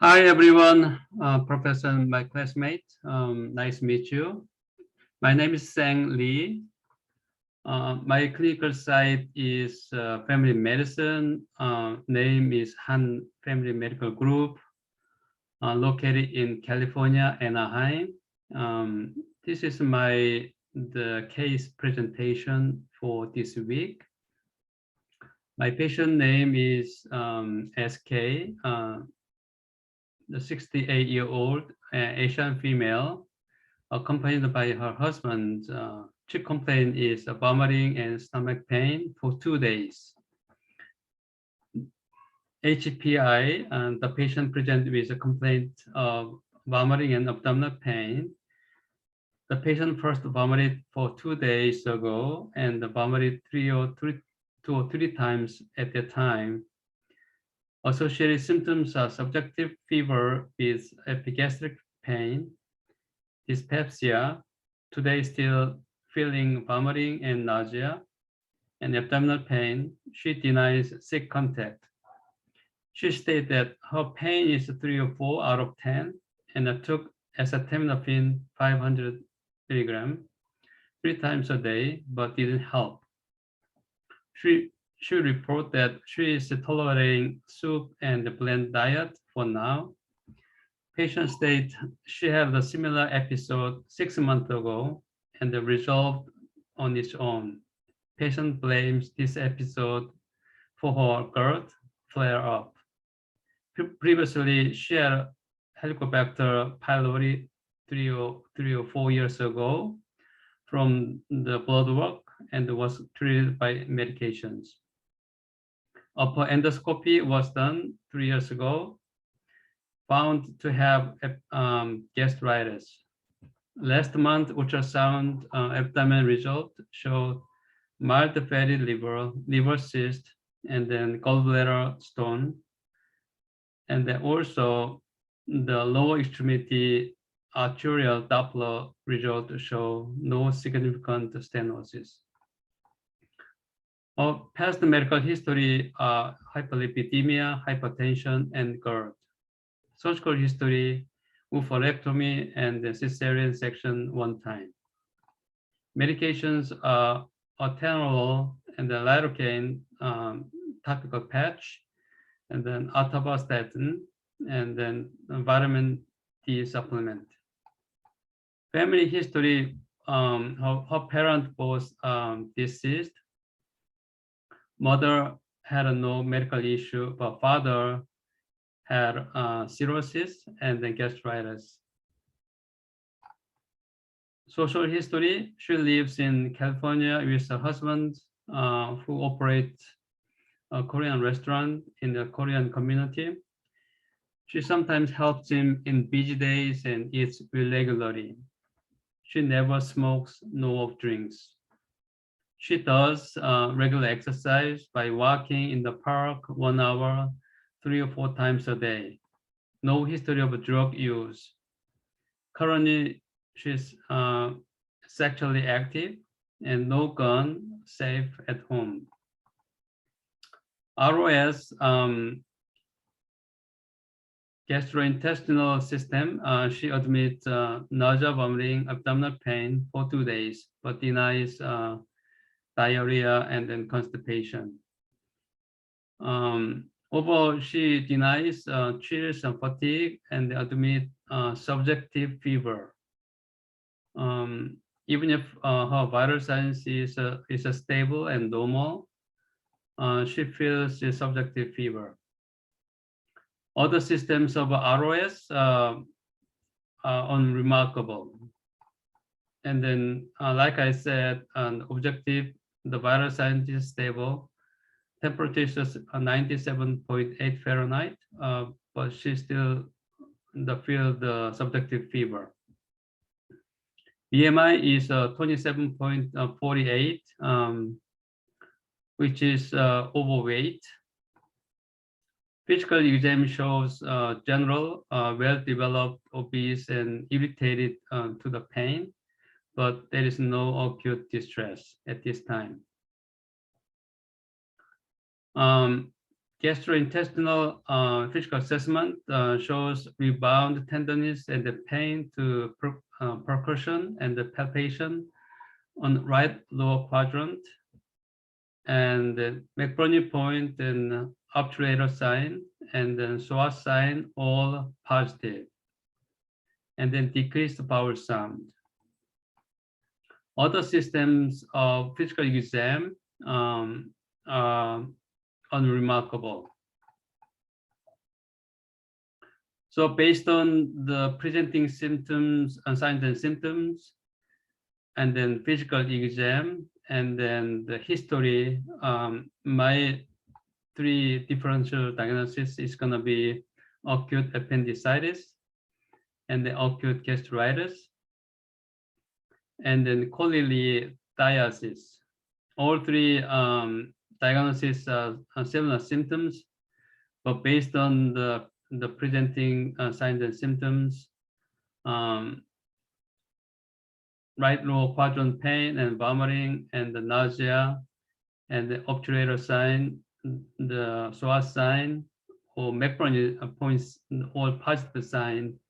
Hi everyone, Professor and my classmate. Nice to meet you. My name is Sang Lee. My clinical site is Family Medicine. Name is Han Family Medical Group, located in California, Anaheim. This is the case presentation for this week. My patient name is SK. The 68-year-old Asian female, accompanied by her husband. Chief complaint is vomiting and stomach pain for 2 days. HPI, the patient presented with a complaint of vomiting and abdominal pain. The patient first vomited for 2 days ago and vomited two or three times at that time. Associated symptoms are subjective fever with epigastric pain, dyspepsia, today still feeling vomiting and nausea, and abdominal pain. She denies sick contact. She stated that her pain is 3 or 4 out of 10, and took acetaminophen 500 milligram 3 times a day, but didn't help. She reported that she is tolerating soup and the blend diet for now. Patient state she had a similar episode 6 months ago and resolved on its own. Patient blames this episode for her GERD flare-up. Previously, she had Helicobacter pylori 3 or 4 years ago from the blood work and was treated by medications. Upper endoscopy was done 3 years ago, found to have gastritis. Last month, ultrasound abdomen result showed mild fatty liver cyst, and then gallbladder stone. And then also the lower extremity arterial Doppler result show no significant stenosis. Past medical history are hyperlipidemia, hypertension, and GERD. Surgical history, oophorectomy, and the cesarean section 1 time. Medications are atenolol and the lidocaine topical patch, and then atorvastatin, and then vitamin D supplement. Family history, her parents both deceased. Mother had no medical issue, but father had cirrhosis and then gastritis. Social history, she lives in California with her husband who operates a Korean restaurant in the Korean community. She sometimes helps him in busy days and eats irregularly. She never smokes nor drinks. She does regular exercise by walking in the park 1 hour, 3 or 4 times a day. No history of drug use. Currently, she's sexually active and no gun, safe at home. ROS, gastrointestinal system, she admits nausea, vomiting, abdominal pain for 2 days, but denies diarrhea and then constipation. Overall, she denies chills and fatigue and admit subjective fever. Even if her vital signs is stable and normal, she feels a subjective fever. Other systems of ROS are unremarkable. And then, like I said, objective, the vital sign is stable. Temperature is 97.8 Fahrenheit, but she still feels the subjective fever. BMI is 27.48, which is overweight. Physical exam shows general, well-developed, obese, and irritated to the pain, but there is no acute distress at this time. Gastrointestinal physical assessment shows rebound tenderness and the pain to percussion and the palpation on right lower quadrant, and the McBurney point and obturator sign and then psoas sign all positive, and then decreased bowel sound. Other systems of physical exam are unremarkable. So based on the presenting symptoms and signs and symptoms, and then physical exam, and then the history, my 3 differential diagnosis is going to be acute appendicitis, and the acute gastritis, and then cholelithiasis. All 3 diagnoses are similar symptoms, but based on the presenting signs and symptoms, right lower quadrant pain and vomiting and the nausea and the obturator sign, the psoas sign, or McBurney points, all positive sign,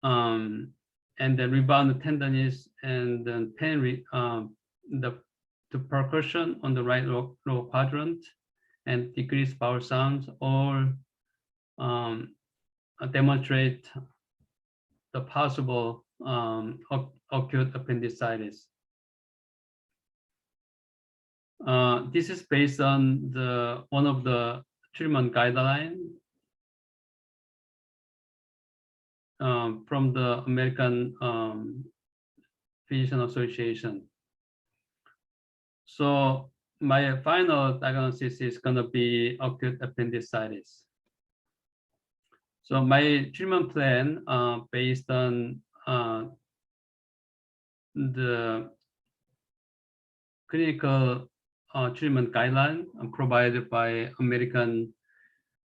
and the rebound tenderness and then pain, the percussion on the right lower quadrant and decreased bowel sounds all demonstrate the possible acute appendicitis. This is based on one of the treatment guidelines from the American Physician Association. So my final diagnosis is going to be acute appendicitis. So my treatment plan based on the clinical treatment guideline provided by American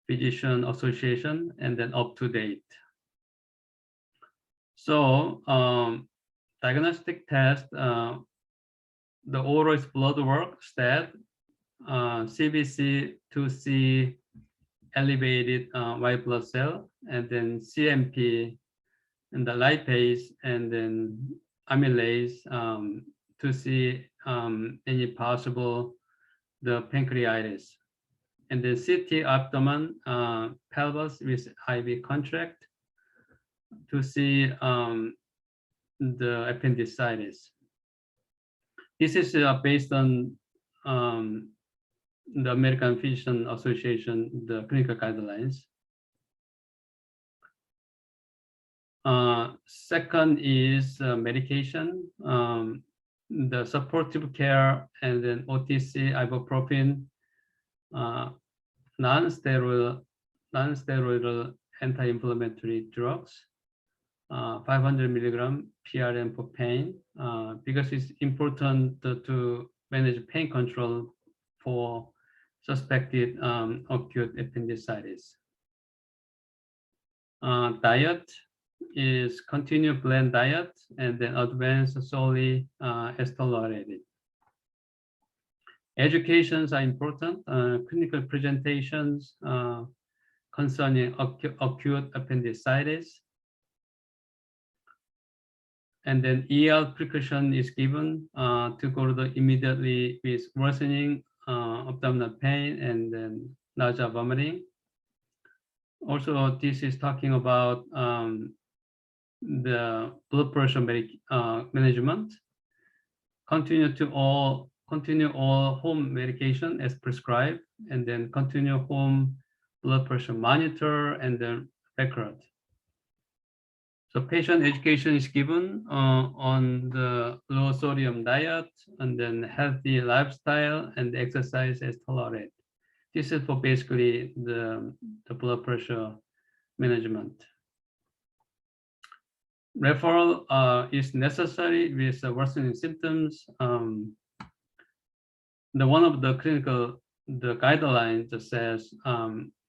Physician Association and then up to date. So diagnostic test, the oral blood work, STAT, CBC to see elevated white blood cell, and then CMP and the lipase, and then amylase to see any possible the pancreatitis, and then CT abdomen, pelvis with IV contract to see the appendicitis. This is based on the American Physician Association, the clinical guidelines. Second is medication, the supportive care, and then OTC, ibuprofen, non-steroidal anti-inflammatory drugs, 500 milligram PRM for pain, because it's important to manage pain control for suspected acute appendicitis. Diet is continued blend diet, and then advanced solely as tolerated. Educations are important, clinical presentations concerning acute appendicitis, and then ER precaution is given to go to the immediately with worsening abdominal pain and then nausea, vomiting. Also, this is talking about the blood pressure management. Continue all home medication as prescribed, and then continue home blood pressure monitor and then record. So patient education is given on the low sodium diet, and then healthy lifestyle and exercise as tolerated. This is for basically the blood pressure management. Referral is necessary with worsening symptoms. One of the clinical guidelines says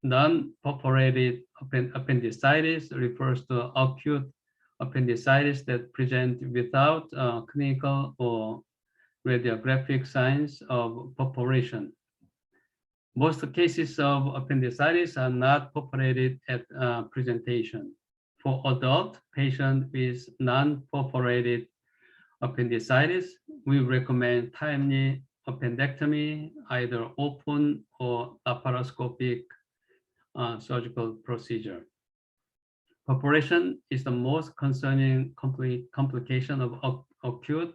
non-perforated appendicitis refers to acute appendicitis that present without clinical or radiographic signs of perforation. Most cases of appendicitis are not perforated at presentation. For adult patients with non-perforated appendicitis, we recommend timely appendectomy, either open or laparoscopic surgical procedure. Perforation is the most concerning complication of acute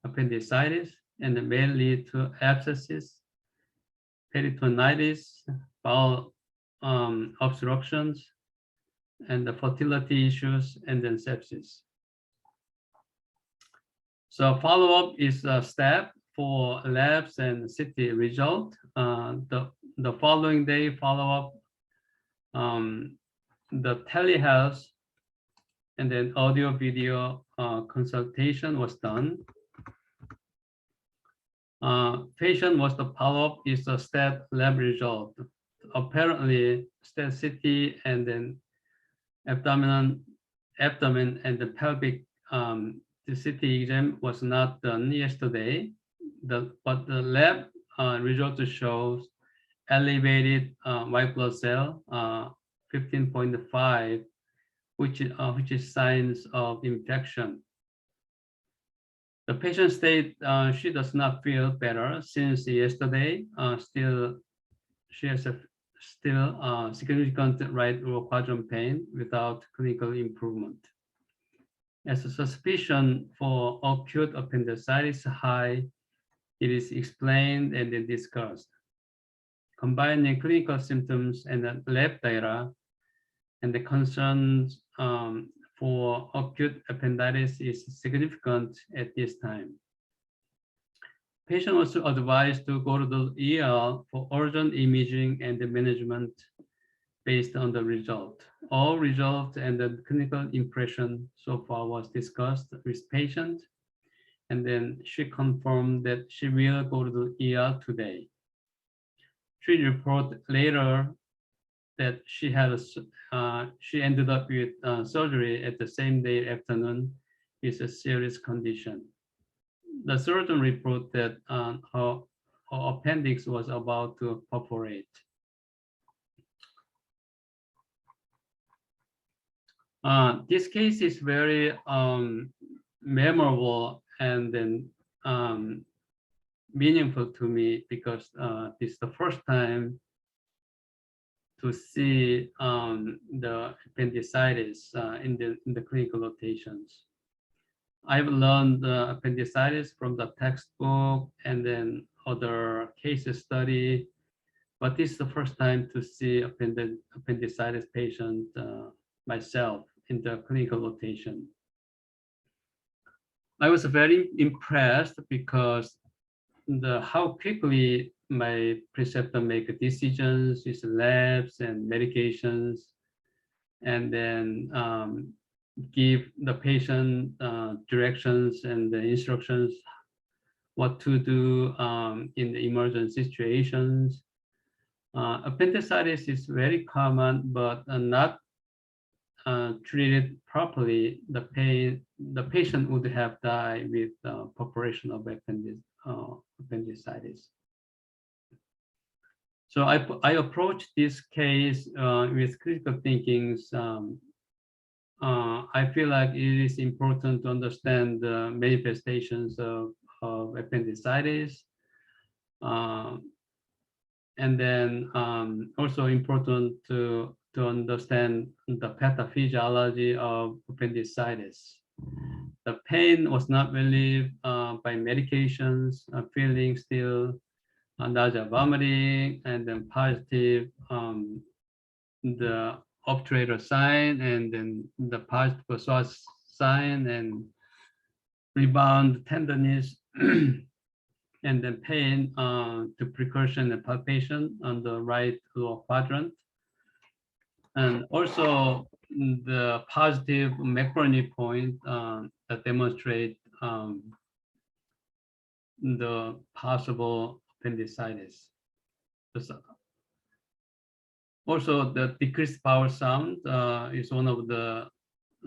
appendicitis and may lead to abscesses, peritonitis, bowel obstructions, and the fertility issues, and then sepsis. So follow-up is a step for labs and CT result. The following day follow-up, the telehealth and then audio video consultation was done. Patient was the follow-up is a STAT lab result. Apparently, STAT CT and then abdomen and the pelvic the CT exam was not done yesterday. But the lab result shows elevated white blood cell 15.5, which is signs of infection. The patient state, she does not feel better since yesterday. She has significant right lower quadrant pain without clinical improvement. As a suspicion for acute appendicitis high, it is explained and then discussed. Combining clinical symptoms and the lab data and the concerns for acute appendicitis is significant at this time. Patient was advised to go to the ER for urgent imaging and the management based on the result. All results and the clinical impression so far was discussed with patient, and then she confirmed that she will go to the ER today. She reported later that she ended up with surgery at the same day afternoon with a serious condition. The surgeon reported that her appendix was about to perforate. This case is very memorable and then meaningful to me because this is the first time to see the appendicitis in the clinical notations. I've learned appendicitis from the textbook and then other case study, but this is the first time to see appendicitis patient myself in the clinical notation. I was very impressed because how quickly my preceptor make decisions with labs and medications, and then give the patient directions and the instructions what to do in the emergency situations. Appendicitis is very common, but not treated properly. The patient would have died with perforation of appendicitis. So I approached this case with critical thinking. I feel like it is important to understand the manifestations of appendicitis, and then also important to understand the pathophysiology of appendicitis. The pain was not relieved by medications, feeling still nausea, vomiting, and then positive the obturator sign, and then the positive psoas sign, and rebound tenderness, and then pain to percussion and palpation on the right lower quadrant. And also the positive Macroni point that demonstrate the possible appendicitis. Also, the decreased bowel sound is one of the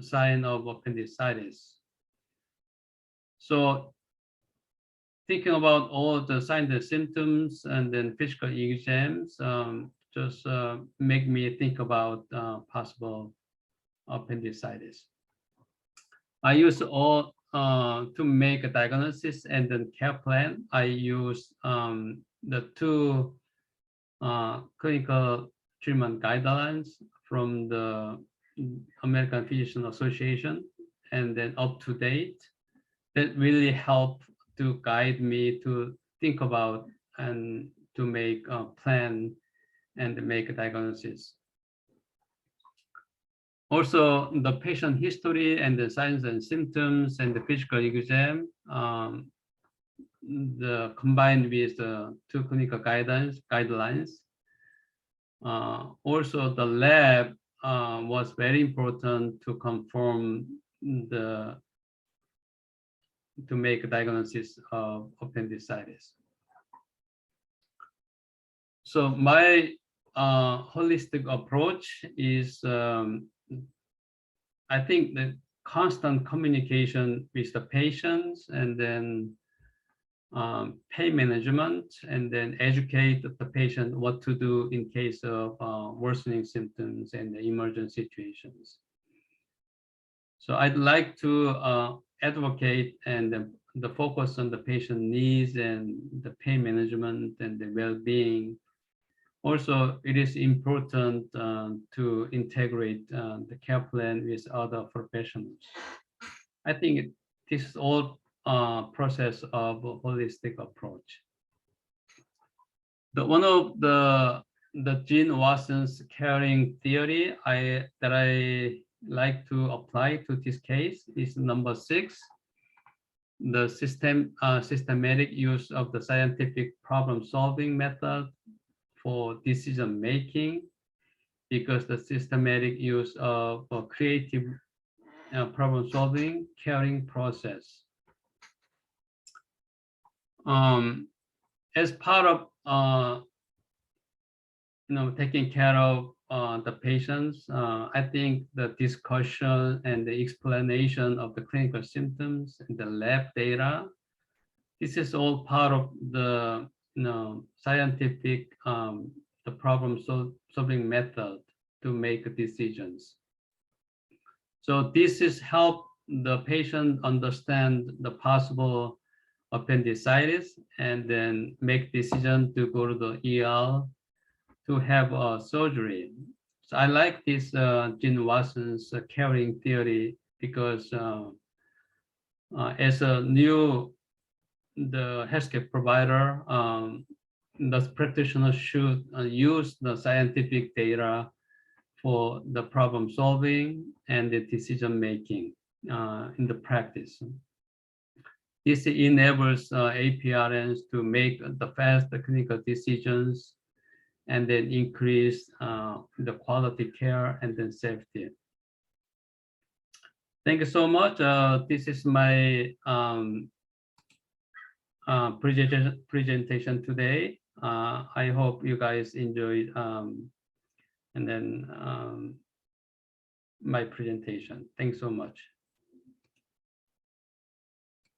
signs of appendicitis. So thinking about all the signs and symptoms and then physical exams just make me think about possible appendicitis. I use all to make a diagnosis and then care plan. I use the two clinical treatment guidelines from the American Physician Association and then up to date. That really help to guide me to think about and to make a plan and make a diagnosis. Also, the patient history and the signs and symptoms and the physical exam, combined with the two clinical guidelines. Also, the lab was very important to confirm to make a diagnosis of appendicitis. So my holistic approach is, I think, the constant communication with the patients and then pain management and then educate the patient what to do in case of worsening symptoms and emergent situations. So I'd like to advocate and the focus on the patient needs and the pain management and the well-being. Also, it is important to integrate the care plan with other professionals. I think this is all process of a holistic approach. One of the Jean Watson's caring theory that I like to apply to this case is number 6, the systematic use of the scientific problem-solving method for decision making, because the systematic use of creative problem-solving caring process. As part of taking care of the patients, I think the discussion and the explanation of the clinical symptoms and the lab data, this is all part of the scientific the problem-solving method to make decisions. So this is help the patient understand the possible appendicitis and then make decision to go to the ER to have a surgery. So I like this Jean Watson's caring theory because as a the healthcare provider, the practitioner should use the scientific data for the problem solving and the decision making in the practice. This enables APRNs to make the fast clinical decisions and then increase the quality care and then safety. Thank you so much. This is my presentation today. I hope you guys enjoyed and then my presentation. Thanks so much.